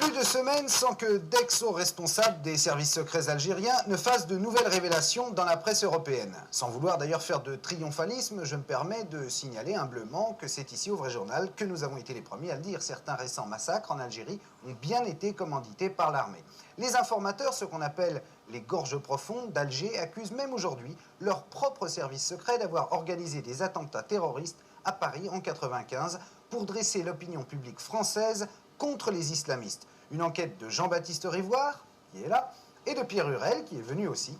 Plus de semaines sans que d'ex-hauts responsables des services secrets algériens ne fassent de nouvelles révélations dans la presse européenne. Sans vouloir d'ailleurs faire de triomphalisme, je me permets de signaler humblement que c'est ici au Vrai Journal que nous avons été les premiers à le dire. Certains récents massacres en Algérie ont bien été commandités par l'armée. Les informateurs, ce qu'on appelle les gorges profondes d'Alger, accusent même aujourd'hui leur propre service secret d'avoir organisé des attentats terroristes à Paris en 1995 pour dresser l'opinion publique française contre les islamistes. Une enquête de Jean-Baptiste Rivoire, qui est là, et de Pierre Hurel, qui est venu aussi.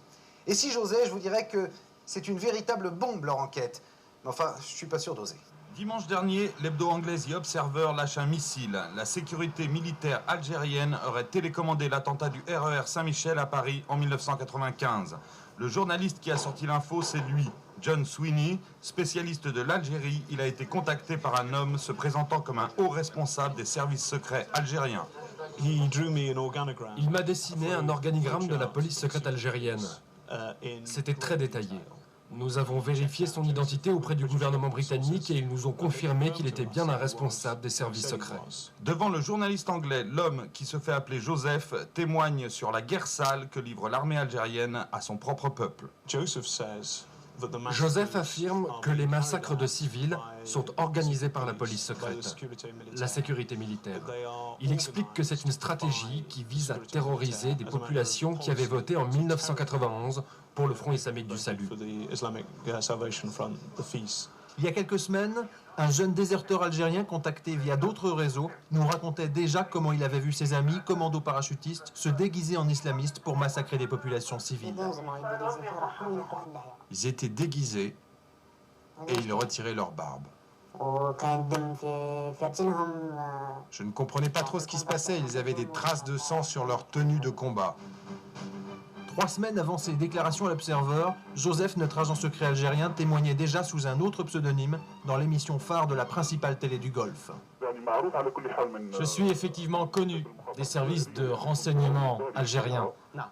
Et si j'osais, je vous dirais que c'est une véritable bombe, leur enquête. Mais enfin, je suis pas sûr d'oser. Dimanche dernier, l'hebdo anglais The Observer lâche un missile. La sécurité militaire algérienne aurait télécommandé l'attentat du RER Saint-Michel à Paris en 1995. Le journaliste qui a sorti l'info, c'est lui, John Sweeney, spécialiste de l'Algérie. Il a été contacté par un homme se présentant comme un haut responsable des services secrets algériens. Il m'a dessiné un organigramme de la police secrète algérienne. C'était très détaillé. Nous avons vérifié son identité auprès du gouvernement britannique et ils nous ont confirmé qu'il était bien un responsable des services secrets. Devant le journaliste anglais, l'homme qui se fait appeler Joseph témoigne sur la guerre sale que livre l'armée algérienne à son propre peuple. Joseph affirme que les massacres de civils sont organisés par la police secrète, la sécurité militaire. Il explique que c'est une stratégie qui vise à terroriser des populations qui avaient voté en 1991 pour le Front islamique du salut. Il y a quelques semaines, un jeune déserteur algérien contacté via d'autres réseaux nous racontait déjà comment il avait vu ses amis, commandos parachutistes, se déguiser en islamistes pour massacrer des populations civiles. Ils étaient déguisés et ils retiraient leur barbe. Je ne comprenais pas trop ce qui se passait. Ils avaient des traces de sang sur leur tenue de combat. 3 semaines avant ses déclarations à l'Observer, Joseph, notre agent secret algérien, témoignait déjà sous un autre pseudonyme dans l'émission phare de la principale télé du Golfe. Je suis effectivement connu des services de renseignement algériens.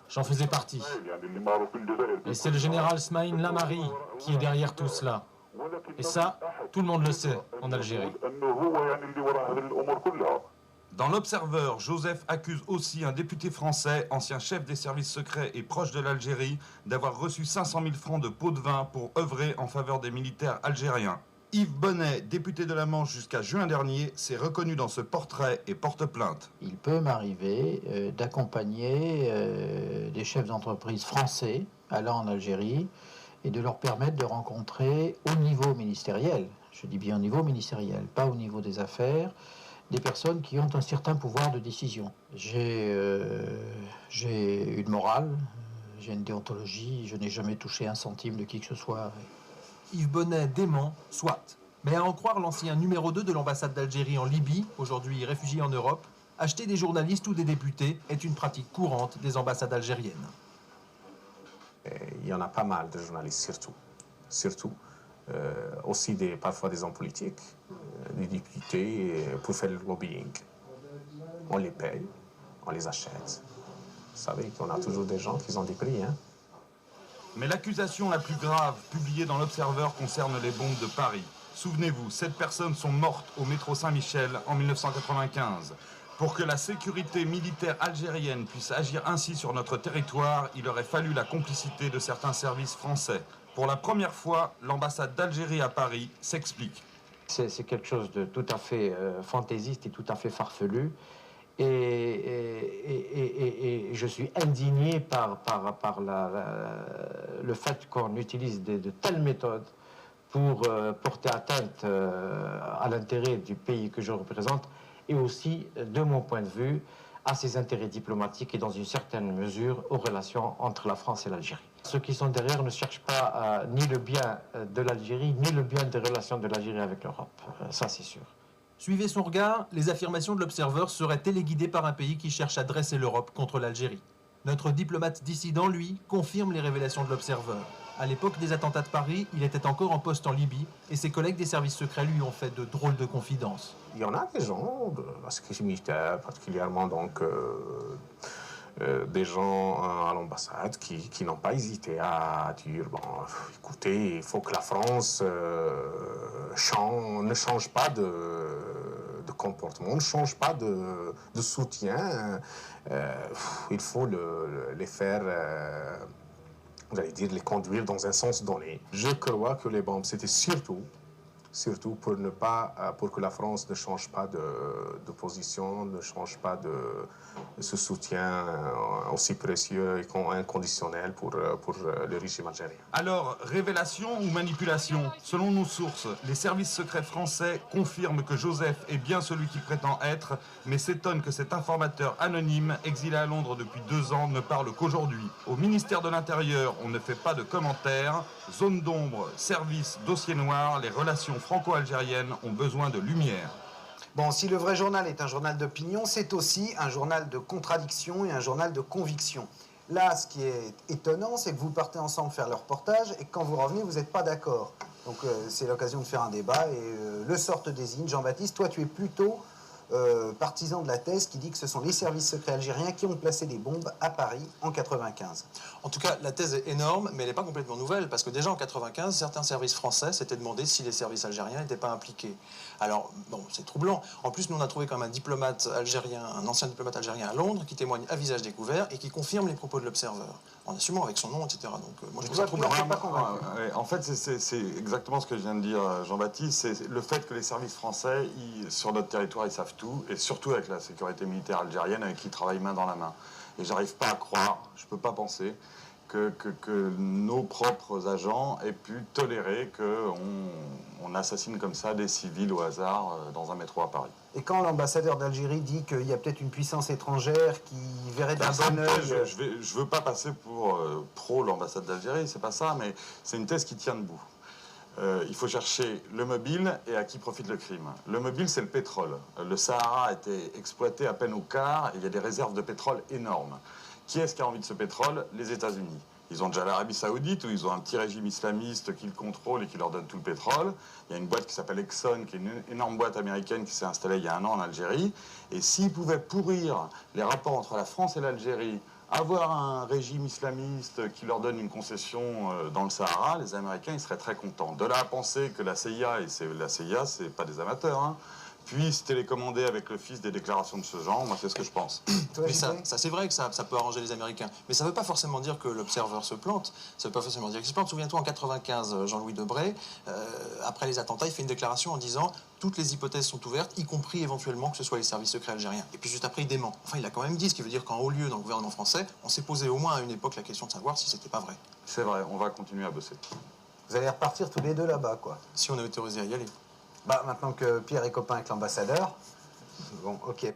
J'en faisais partie. Et c'est le général Smaïn Lamari qui est derrière tout cela. Et ça, tout le monde le sait en Algérie. Dans l'Observer, Joseph accuse aussi un député français, ancien chef des services secrets et proche de l'Algérie, d'avoir reçu 500 000 francs de pots de vin pour œuvrer en faveur des militaires algériens. Yves Bonnet, député de la Manche jusqu'à juin dernier, s'est reconnu dans ce portrait et porte plainte. Il peut m'arriver d'accompagner des chefs d'entreprise français allant en Algérie et de leur permettre de rencontrer au niveau ministériel, je dis bien au niveau ministériel, pas au niveau des affaires, des personnes qui ont un certain pouvoir de décision. J'ai une morale, j'ai une déontologie, je n'ai jamais touché un centime de qui que ce soit. Yves Bonnet dément, soit. Mais à en croire l'ancien numéro 2 de l'ambassade d'Algérie en Libye, aujourd'hui réfugié en Europe, acheter des journalistes ou des députés est une pratique courante des ambassades algériennes. Il y en a pas mal de journalistes, surtout. Aussi parfois des hommes politiques, des députés, pour faire le lobbying. On les paye, on les achète. Vous savez qu'on a toujours des gens qui ont des prix, hein. Mais l'accusation la plus grave, publiée dans l'Observer, concerne les bombes de Paris. Souvenez-vous, 7 personnes sont mortes au métro Saint-Michel en 1995. Pour que la sécurité militaire algérienne puisse agir ainsi sur notre territoire, il aurait fallu la complicité de certains services français. Pour la première fois, l'ambassade d'Algérie à Paris s'explique. C'est quelque chose de tout à fait fantaisiste et tout à fait farfelu. Et je suis indigné par le fait qu'on utilise de telles méthodes pour porter atteinte à l'intérêt du pays que je représente et aussi, de mon point de vue, à ses intérêts diplomatiques et dans une certaine mesure aux relations entre la France et l'Algérie. Ceux qui sont derrière ne cherchent pas ni le bien de l'Algérie, ni le bien des relations de l'Algérie avec l'Europe. Ça, c'est sûr. Suivez son regard, les affirmations de l'Observer seraient téléguidées par un pays qui cherche à dresser l'Europe contre l'Algérie. Notre diplomate dissident, lui, confirme les révélations de l'Observer. À l'époque des attentats de Paris, il était encore en poste en Libye et ses collègues des services secrets lui ont fait de drôles de confidences. Il y en a des gens, la sécurité militaire particulièrement, donc des gens à l'ambassade qui n'ont pas hésité à dire bon, écoutez, il faut que la France ne change pas de comportement, ne change pas de soutien. Il faut les faire, vous allez dire, les conduire dans un sens donné. Je crois que les bombes, c'était surtout pour que la France ne change pas de position, ne change pas de ce soutien aussi précieux et inconditionnel pour le régime algérien. Alors, révélation ou manipulation? Selon nos sources, les services secrets français confirment que Joseph est bien celui qu'il prétend être, mais s'étonnent que cet informateur anonyme, exilé à Londres depuis 2 ans, ne parle qu'aujourd'hui. Au ministère de l'Intérieur, on ne fait pas de commentaires. Zone d'ombre, service, dossier noir, les relations franco-algériennes ont besoin de lumière. Bon, si le vrai journal est un journal d'opinion, c'est aussi un journal de contradiction et un journal de conviction. Là, ce qui est étonnant, c'est que vous partez ensemble faire le reportage et que quand vous revenez, vous n'êtes pas d'accord. Donc c'est l'occasion de faire un débat et le sort te désigne. Jean-Baptiste, toi tu es plutôt partisan de la thèse qui dit que ce sont les services secrets algériens qui ont placé des bombes à Paris en 95. En tout cas, la thèse est énorme, mais elle n'est pas complètement nouvelle, parce que déjà en 95, certains services français s'étaient demandé si les services algériens n'étaient pas impliqués. Alors, bon, c'est troublant. En plus, nous, on a trouvé quand même un diplomate algérien, un ancien diplomate algérien à Londres, qui témoigne à visage découvert et qui confirme les propos de l'Observer, en assumant avec son nom, etc. Donc, moi, je trouve ça troublant. En fait, c'est exactement ce que je viens de dire, Jean-Baptiste. C'est le fait que les services français, sur notre territoire, ils savent tout, et surtout avec la sécurité militaire algérienne, avec qui ils travaillent main dans la main. Et j'arrive pas à croire, je peux pas penser que nos propres agents aient pu tolérer qu'on assassine comme ça des civils au hasard dans un métro à Paris. Et quand l'ambassadeur d'Algérie dit qu'il y a peut-être une puissance étrangère qui verrait d'un bon œil... Je veux pas passer pour pro l'ambassade d'Algérie, c'est pas ça, mais c'est une thèse qui tient debout. Il faut chercher le mobile et à qui profite le crime. Le mobile, c'est le pétrole. Le Sahara a été exploité à peine au quart et il y a des réserves de pétrole énormes. Qui est-ce qui a envie de ce pétrole? Les États-Unis. Ils ont déjà l'Arabie Saoudite où ils ont un petit régime islamiste qui le contrôle et qui leur donne tout le pétrole. Il y a une boîte qui s'appelle Exxon, qui est une énorme boîte américaine qui s'est installée il y a 1 an en Algérie. Et s'ils pouvaient pourrir les rapports entre la France et l'Algérie, avoir un régime islamiste qui leur donne une concession dans le Sahara, les Américains, ils seraient très contents. De là à penser que la CIA, et la CIA, c'est pas des amateurs, hein, puisse télécommander avec le fils des déclarations de ce genre, moi c'est ce que je pense. Mais ça c'est vrai que ça peut arranger les Américains. Mais ça ne veut pas forcément dire que l'Observer se plante. Ça ne veut pas forcément dire qu'il se plante. Souviens-toi, en 95, Jean-Louis Debré, après les attentats, il fait une déclaration en disant « Toutes les hypothèses sont ouvertes, y compris éventuellement que ce soit les services secrets algériens ». Et puis juste après, il dément. Enfin, il a quand même dit, ce qui veut dire qu'en haut lieu, dans le gouvernement français, on s'est posé au moins à une époque la question de savoir si c'était pas vrai. C'est vrai, on va continuer à bosser. Vous allez repartir tous les deux là-bas, quoi. Si on est autorisé à y aller. Bah, maintenant que Pierre est copain avec l'ambassadeur, bon, ok.